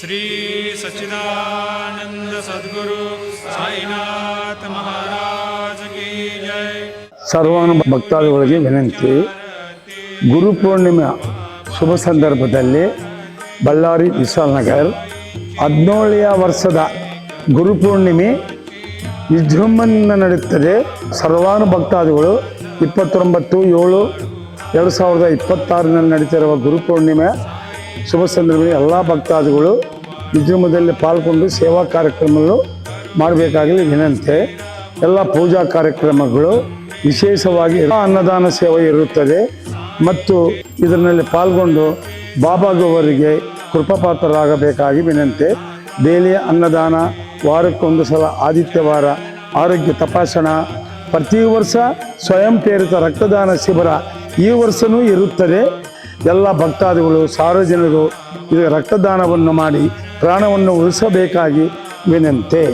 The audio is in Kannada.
ಶ್ರೀ ಸಚ್ಚಿದಾನಂದ ಸದ್ಗುರು ಸಾಯಿನಾಥ ಮಹಾರಾಜ ಕಿ ಜೈ. ಸರ್ವಾನು ಭಕ್ತಾದಿಗಳಿಗೆ ವಿನಂತಿ, ಗುರುಪೂರ್ಣಿಮೆ ಶುಭ ಸಂದರ್ಭದಲ್ಲಿ ಬಳ್ಳಾರಿ ವಿಶಾಲನಗರ್ 17ನೇ ವರ್ಷದ ಗುರುಪೂರ್ಣಿಮೆ ವಿಜೃಂಭಣೆಯಿಂದ ನಡೆಯುತ್ತದೆ. ಸರ್ವಾನು ಭಕ್ತಾದಿಗಳು 29/7/2026 ನಡೀತಿರುವ ಗುರುಪೂರ್ಣಿಮೆ ಶುಭ ಸಂದರ್ಭದಲ್ಲಿ ಎಲ್ಲ ಭಕ್ತಾದಿಗಳು ವಿಜೃಂಭಣೆಯಲ್ಲಿ ಪಾಲ್ಗೊಂಡು ಸೇವಾ ಕಾರ್ಯಕ್ರಮಗಳು ಮಾಡಬೇಕಾಗಲಿ ವಿನಂತಿ. ಎಲ್ಲ ಪೂಜಾ ಕಾರ್ಯಕ್ರಮಗಳು ವಿಶೇಷವಾಗಿ ಅನ್ನದಾನ ಸೇವೆ ಇರುತ್ತದೆ ಮತ್ತು ಇದರಲ್ಲಿ ಪಾಲ್ಗೊಂಡು ಬಾಬಾಗವರಿಗೆ ಕೃಪಾಪಾತ್ರರಾಗಬೇಕಾಗಿ ವಿನಂತಿ. ಡೈಲಿ ಅನ್ನದಾನ, ವಾರಕ್ಕೊಂದು ಸಲ ಆದಿತ್ಯವಾರ ಆರೋಗ್ಯ ತಪಾಸಣಾ, ಪ್ರತಿ ವರ್ಷ ಸ್ವಯಂ ಪ್ರೇರಿತ ರಕ್ತದಾನ ಶಿಬಿರ ಈ ವರ್ಷವೂ ಇರುತ್ತದೆ. ಎಲ್ಲ ಭಕ್ತಾದಿಗಳು ಸಾರ್ವಜನಿಕರು ಇದು ರಕ್ತದಾನವನ್ನು ಮಾಡಿ ಪ್ರಾಣವನ್ನು ಉಳಿಸಬೇಕಾಗಿ ವಿನಂತಿ.